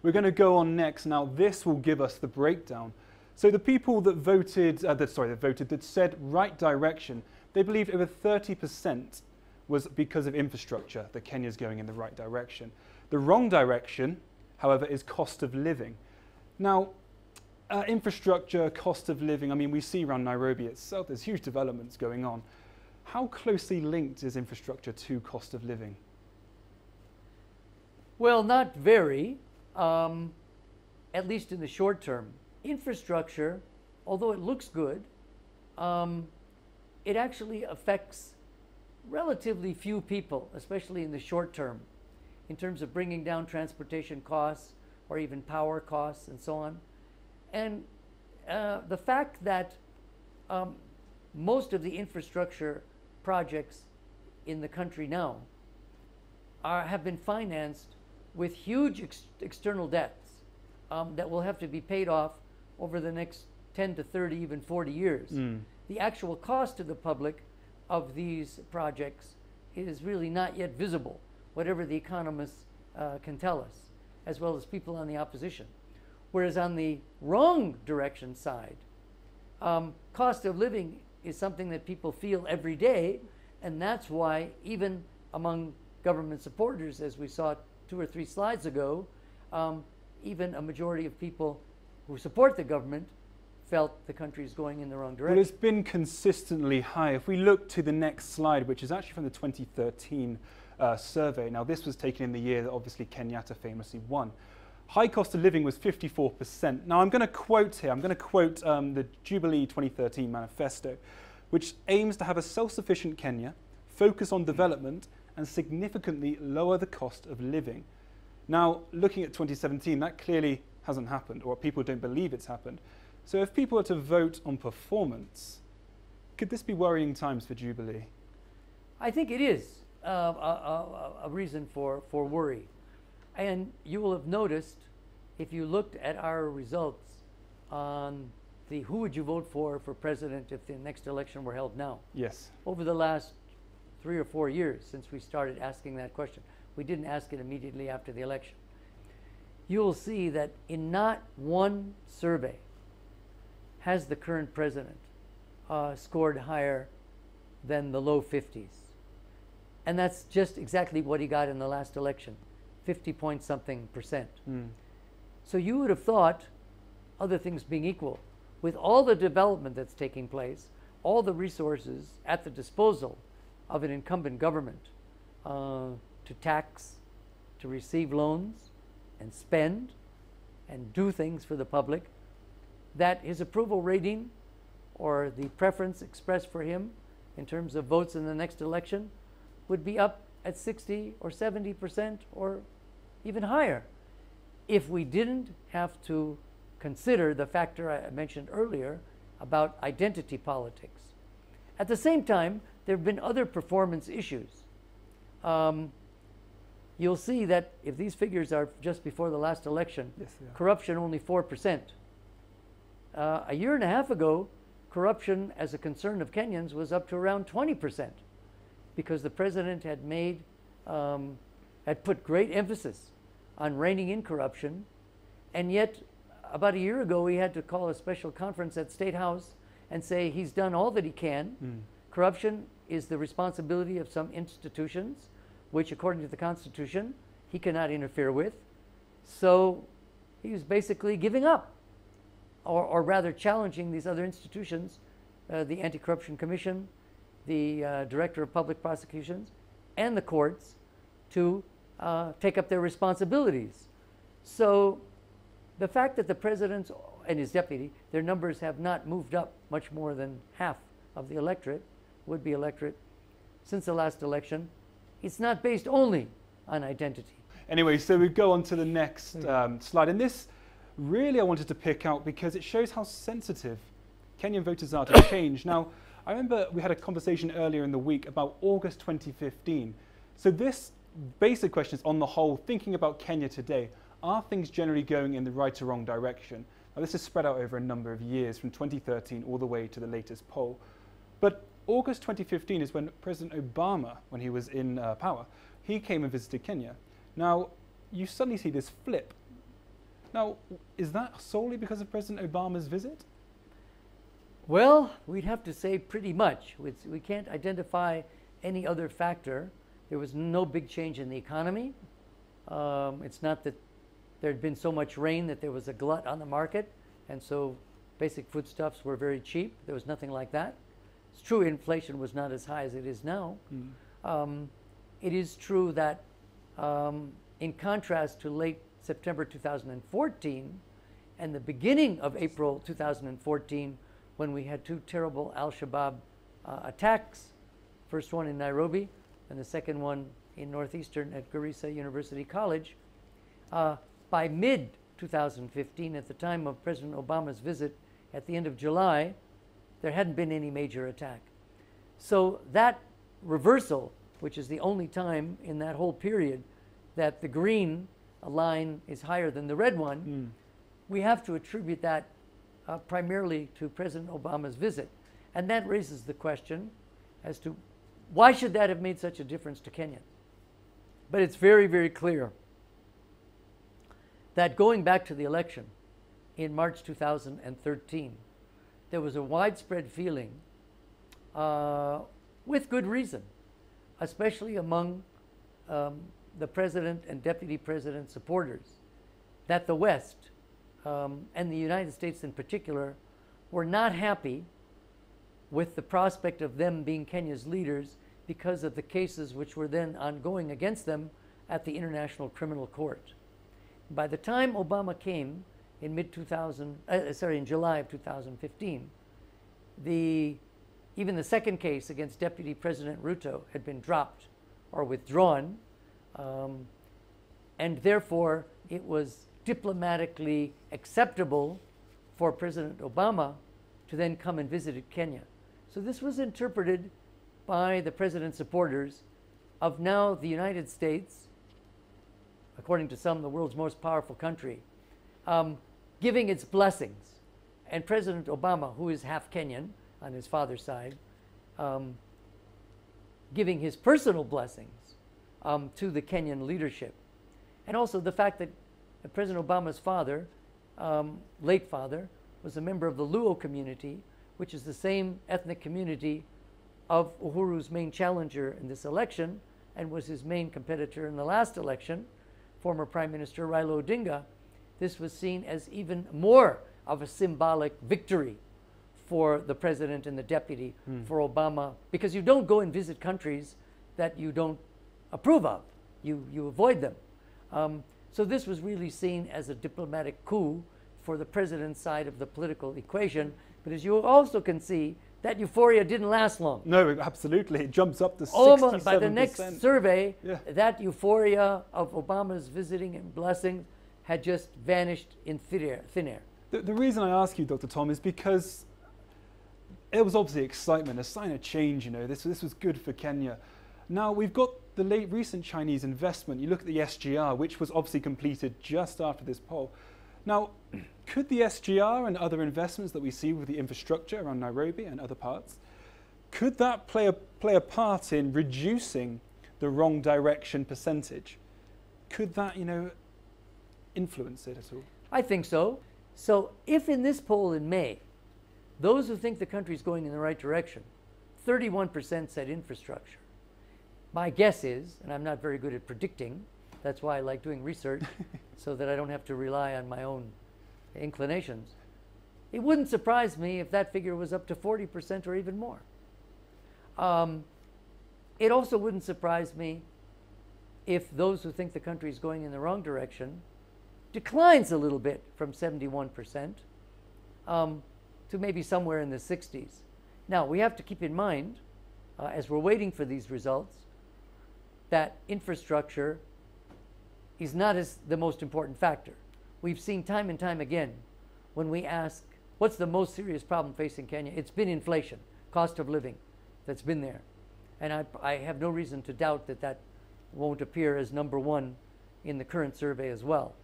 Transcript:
We're going to go on next. Now, this will give us the breakdown. So the people that voted, that said right direction, they believed over 30% was because of infrastructure that Kenya's going in the right direction. The wrong direction, however, is cost of living. Now, infrastructure, cost of living, I mean, we see around Nairobi itself, there's huge developments going on. How closely linked is infrastructure to cost of living? Well, not very. At least in the short term. Infrastructure, although it looks good, it actually affects relatively few people, especially in the short term, in terms of bringing down transportation costs or even power costs and so on. And the fact that most of the infrastructure projects in the country now have been financed with huge external debts that will have to be paid off over the next 10 to 30, even 40 years. The actual cost to the public of these projects is really not yet visible, whatever the economists can tell us, as well as people on the opposition. Whereas on the wrong direction side, cost of living is something that people feel every day, and that's why even among government supporters, as we saw 2 or 3 slides ago, even a majority of people who support the government felt the country is going in the wrong direction. Well, it's been consistently high. If we look to the next slide, which is actually from the 2013 survey. Now, this was taken in the year that obviously Kenyatta famously won. High cost of living was 54%. Now, I'm going to quote here, the Jubilee 2013 manifesto, which aims to have a self-sufficient Kenya, focus on development, and significantly lower the cost of living. Now, looking at 2017, that clearly hasn't happened, or people don't believe it's happened. So if people are to vote on performance, could this be worrying times for Jubilee? I think it is a reason for worry. And you will have noticed, if you looked at our results on the who would you vote for president if the next election were held now. Yes. Over the last 3 or 4 years since we started asking that question. We didn't ask it immediately after the election. You'll see that in not one survey has the current president scored higher than the low 50s. And that's just exactly what he got in the last election, 50-point-something%. So you would have thought, other things being equal, with all the development that's taking place, all the resources at the disposal of an incumbent government to tax, to receive loans, and spend, and do things for the public, that his approval rating or the preference expressed for him in terms of votes in the next election would be up at 60 or 70% or even higher if we didn't have to consider the factor I mentioned earlier about identity politics. At the same time, there have been other performance issues. You'll see that if these figures are just before the last election, yes, corruption only 4%. A year and a half ago, corruption as a concern of Kenyans was up to around 20%, because the president had put great emphasis on reining in corruption, and yet about a year ago he had to call a special conference at State House and say he's done all that he can. Corruption is the responsibility of some institutions, which according to the Constitution he cannot interfere with. So he was basically giving up, or rather challenging these other institutions, the Anti-Corruption Commission, the Director of Public Prosecutions, and the courts to take up their responsibilities. So the fact that the president and his deputy, their numbers have not moved up much more than half of the electorate, would-be electorate, since the last election, it's not based only on identity. Anyway, so we go on to the next slide. And this really I wanted to pick out because it shows how sensitive Kenyan voters are to change. Now, I remember we had a conversation earlier in the week about August 2015. So this basic question is, on the whole, thinking about Kenya today, are things generally going in the right or wrong direction? Now, this is spread out over a number of years, from 2013 all the way to the latest poll. But August 2015 is when President Obama, when he was in power, he came and visited Kenya. Now, you suddenly see this flip. Now, is that solely because of President Obama's visit? Well, we'd have to say pretty much. We can't identify any other factor. There was no big change in the economy. It's not that there had been so much rain that there was a glut on the market, and so basic foodstuffs were very cheap. There was nothing like that. It's true inflation was not as high as it is now. It is true that in contrast to late September 2014 and the beginning of April 2014, when we had two terrible al-Shabaab attacks, first one in Nairobi and the second one in northeastern at Garissa University College, by mid-2015, at the time of President Obama's visit at the end of July, there hadn't been any major attack. So that reversal, which is the only time in that whole period that the green line is higher than the red one, we have to attribute that primarily to President Obama's visit. And that raises the question as to why should that have made such a difference to Kenya? But it's very, very clear that going back to the election in March 2013, there was a widespread feeling, with good reason, especially among the president and deputy president supporters, that the West, and the United States in particular, were not happy with the prospect of them being Kenya's leaders because of the cases which were then ongoing against them at the International Criminal Court. By the time Obama came in in July of 2015, even the second case against Deputy President Ruto had been dropped or withdrawn, and therefore it was diplomatically acceptable for President Obama to then come and visit Kenya. So this was interpreted by the president's supporters of now the United States, according to some, the world's most powerful country, giving its blessings. And President Obama, who is half Kenyan on his father's side, giving his personal blessings to the Kenyan leadership. And also the fact that President Obama's father, late father, was a member of the Luo community, which is the same ethnic community of Uhuru's main challenger in this election and was his main competitor in the last election, former Prime Minister Raila Odinga. This was seen as even more of a symbolic victory for the president and the deputy, for Obama, because you don't go and visit countries that you don't approve of. You avoid them. So this was really seen as a diplomatic coup for the president's side of the political equation. But as you also can see, that euphoria didn't last long. No, absolutely. It jumps up to 67%. Almost by the next survey, that euphoria of Obama's visiting and blessings had just vanished in thin air. The reason I ask you, Dr. Tom, is because it was obviously excitement, a sign of change. You know, this was good for Kenya. Now we've got the recent Chinese investment. You look at the SGR, which was obviously completed just after this poll. Now, could the SGR and other investments that we see with the infrastructure around Nairobi and other parts, could that play a part in reducing the wrong direction percentage? Could that, you know, influence it at all? I think so. So if in this poll in May, those who think the country is going in the right direction, 31% said infrastructure. My guess is, and I'm not very good at predicting, that's why I like doing research, so that I don't have to rely on my own inclinations. It wouldn't surprise me if that figure was up to 40% or even more. It also wouldn't surprise me if those who think the country is going in the wrong direction declines a little bit from 71% to maybe somewhere in the 60s. Now, we have to keep in mind, as we're waiting for these results, that infrastructure is not as the most important factor. We've seen time and time again when we ask, what's the most serious problem facing Kenya? It's been inflation, cost of living that's been there. And I have no reason to doubt that that won't appear as number one in the current survey as well.